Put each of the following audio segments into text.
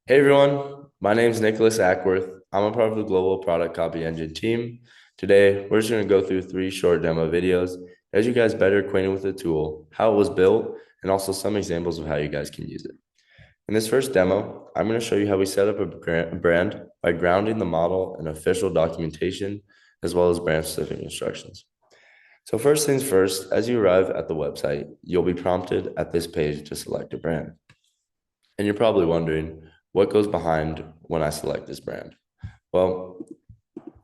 Hey everyone, my name is Nicholas Ackworth. I'm a part of the Global Product Copy Engine team. Today, we're just going to go through three short demo videos as you guys better acquainted with the tool, how it was built, and also some examples of how you guys can use it. In this first demo, I'm going to show you how we set up a brand by grounding the model in official documentation as well as brand-specific instructions. So first things first, as you arrive at the website, you'll be prompted at this page to select a brand. And you're probably wondering what goes behind when I select this brand. Well,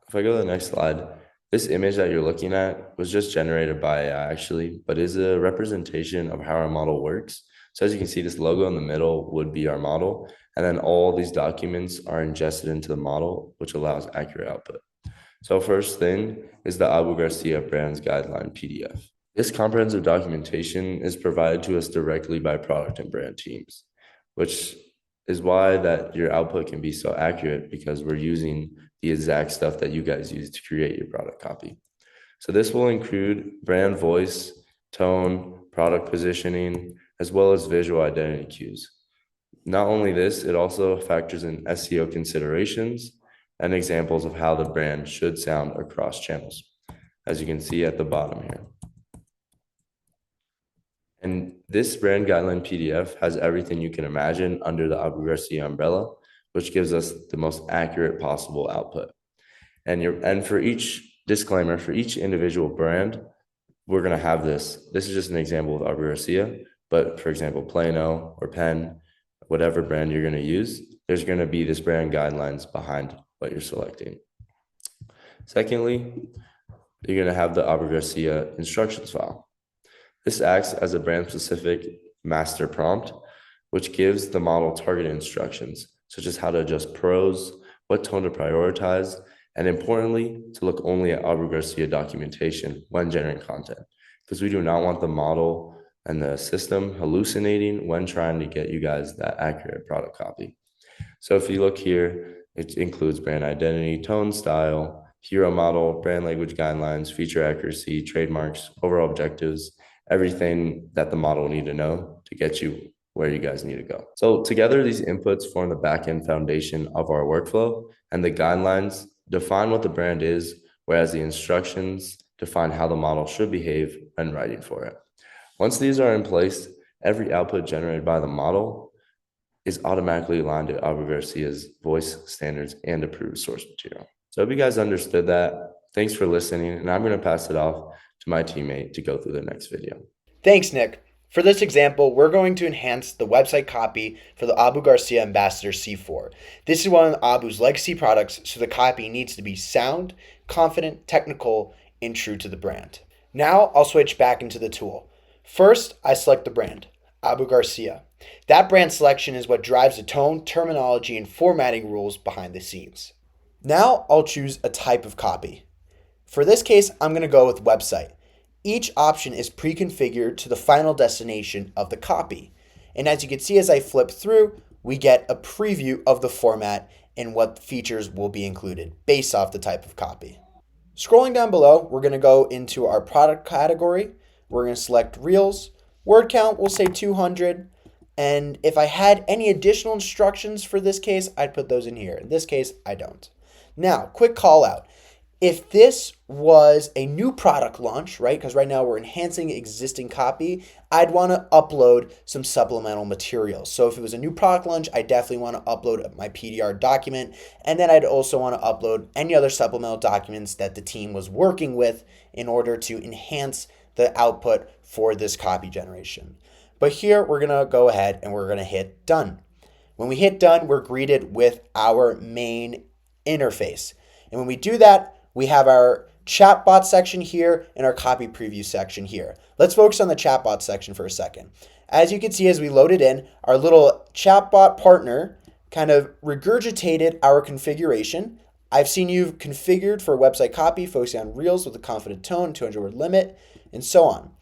if I go to the next slide, this image that you're looking at was just generated by AI actually, but is a representation of how our model works. So as you can see, this logo in the middle would be our model, and then all these documents are ingested into the model, which allows accurate output. So first thing is the Abu Garcia Brands Guideline PDF. This comprehensive documentation is provided to us directly by product and brand teams, which is why that your output can be so accurate because we're using the exact stuff that you guys use to create your product copy. So this will include brand voice, tone, product positioning, as well as visual identity cues. Not only this, it also factors in SEO considerations and examples of how the brand should sound across channels, as you can see at the bottom here. And this brand guideline PDF has everything you can imagine under the Abu Garcia umbrella, which gives us the most accurate possible output. And for each disclaimer, for each individual brand, we're going to have this. This is just an example of Abu Garcia, but for example, Plano or Penn, whatever brand you're going to use, there's going to be this brand guidelines behind what you're selecting. Secondly, you're going to have the Abu Garcia instructions file. This acts as a brand-specific master prompt, which gives the model targeted instructions, such as how to adjust prose, what tone to prioritize, and importantly, to look only at Abu Garcia documentation when generating content, because we do not want the model and the system hallucinating when trying to get you guys that accurate product copy. So if you look here, it includes brand identity, tone, style, hero model, brand language guidelines, feature accuracy, trademarks, overall objectives, everything that the model will need to know to get you where you guys need to go. So together, these inputs form the backend foundation of our workflow, and the guidelines define what the brand is, whereas the instructions define how the model should behave when writing for it. Once these are in place, every output generated by the model is automatically aligned to Abu Garcia's voice standards and approved source material. So I hope you guys understood that. Thanks for listening, and I'm going to pass it off to my teammate to go through the next video. Thanks, Nick. For this example, we're going to enhance the website copy for the Abu Garcia Ambassador C4. This is one of Abu's legacy products, so the copy needs to be sound, confident, technical, and true to the brand. Now I'll switch back into the tool. First, I select the brand, Abu Garcia. That brand selection is what drives the tone, terminology, and formatting rules behind the scenes. Now I'll choose a type of copy. For this case, I'm going to go with website. Each option is pre-configured to the final destination of the copy. And as you can see as I flip through, we get a preview of the format and what features will be included based off the type of copy. Scrolling down below, we're going to go into our product category. We're going to select Reels. Word count, we'll say 200. And if I had any additional instructions for this case, I'd put those in here. In this case, I don't. Now, quick call out. If this was a new product launch, right, because right now we're enhancing existing copy, I'd want to upload some supplemental materials. So if it was a new product launch, I definitely want to upload my PDR document, and then I'd also want to upload any other supplemental documents that the team was working with in order to enhance the output for this copy generation. But here we're going to go ahead and we're going to hit done. When we hit done, we're greeted with our main interface. And when we do that, we have our chatbot section here and our copy preview section here. Let's focus on the chatbot section for a second. As you can see, as we load it in, our little chatbot partner kind of regurgitated our configuration. I've seen you configured for website copy, focusing on Reels with a confident tone, 200 word limit, and so on.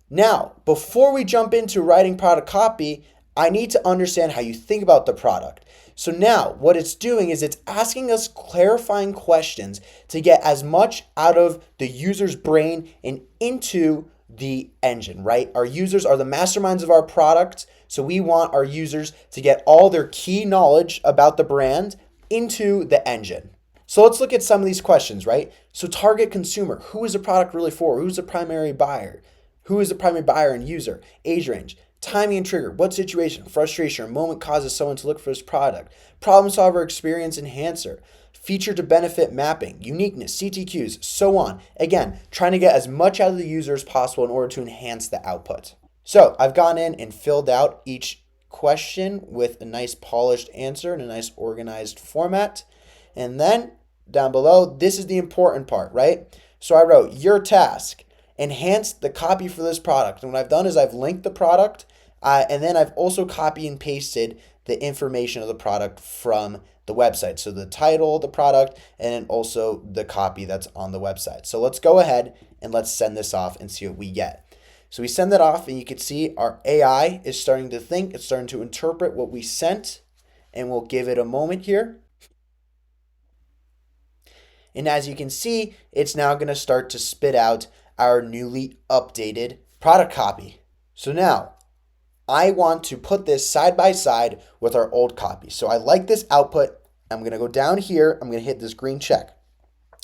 Now, before we jump into writing product copy, I need to understand how you think about the product. So now what it's doing is it's asking us clarifying questions to get as much out of the user's brain and into the engine, right? Our users are the masterminds of our product. So we want our users to get all their key knowledge about the brand into the engine. So let's look at some of these questions, right? So target consumer, who is the product really for? Who's the primary buyer? Who is the primary buyer and user? Age range, timing and trigger, what situation, frustration, or moment causes someone to look for this product? Problem solver, experience enhancer, feature to benefit mapping, uniqueness, CTQs, so on. Again, trying to get as much out of the user as possible in order to enhance the output. So I've gone in and filled out each question with a nice polished answer in a nice organized format. And then down below, this is the important part, right? So I wrote your task, enhance the copy for this product. And what I've done is I've linked the product and then I've also copied and pasted the information of the product from the website. So the title of the product and then also the copy that's on the website. So let's go ahead and let's send this off and see what we get. So we send it off and you can see our AI is starting to think, it's starting to interpret what we sent, and we'll give it a moment here. And as you can see, it's now going to start to spit out our newly updated product copy. So now I want to put this side by side with our old copy. So I like this output. I'm going to go down here. I'm going to hit this green check.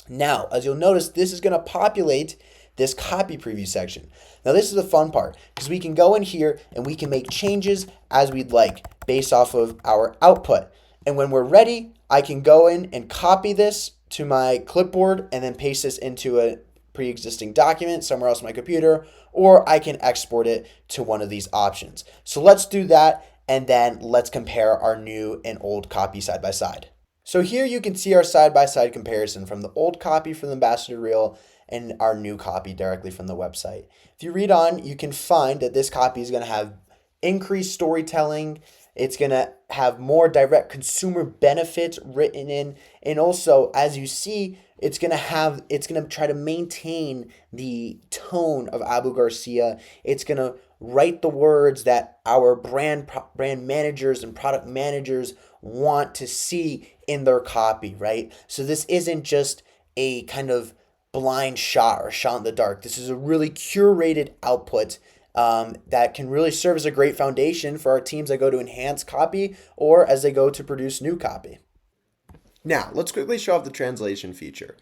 Now, as you'll notice, this is going to populate this copy preview section. Now, this is the fun part because we can go in here and we can make changes as we'd like based off of our output. And when we're ready, I can go in and copy this to my clipboard and then paste this into a pre-existing document somewhere else on my computer, or I can export it to one of these options. So let's do that, and then let's compare our new and old copy side by side. So here you can see our side-by-side comparison from the old copy from the Ambassador Reel and our new copy directly from the website. If you read on, you can find that this copy is going to have increased storytelling. It's going to have more direct consumer benefits written in. And also, as you see, it's going to try to maintain the tone of Abu Garcia. It's going to write the words that our brand managers and product managers want to see in their copy, right? So this isn't just a kind of blind shot or shot in the dark. This is a really curated output that can really serve as a great foundation for our teams that go to enhance copy or as they go to produce new copy. Now, let's quickly show off the translation feature.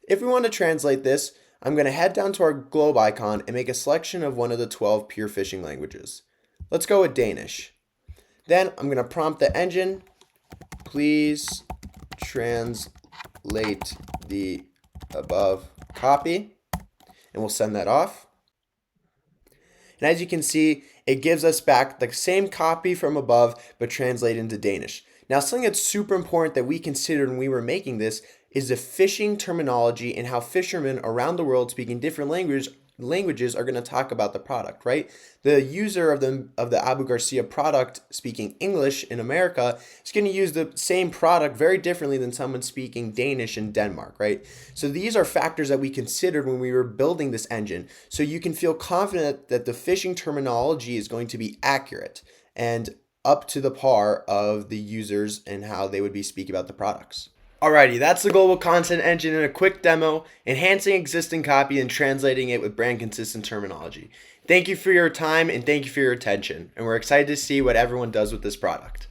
If we want to translate this, I'm going to head down to our globe icon and make a selection of one of the 12 pure fishing languages. Let's go with Danish. Then I'm going to prompt the engine, please translate the above copy, and we'll send that off. And as you can see, it gives us back the same copy from above, but translated into Danish. Now, something that's super important that we considered when we were making this is the fishing terminology and how fishermen around the world speaking different languages are going to talk about the product, right? The user of the Abu Garcia product speaking English in America is going to use the same product very differently than someone speaking Danish in Denmark, right? So these are factors that we considered when we were building this engine. So you can feel confident that the fishing terminology is going to be accurate and up to the par of the users and how they would be speaking about the products. Alrighty, that's the global content engine in a quick demo, enhancing existing copy and translating it with brand consistent terminology. Thank you for your time and thank you for your attention, and we're excited to see what everyone does with this product.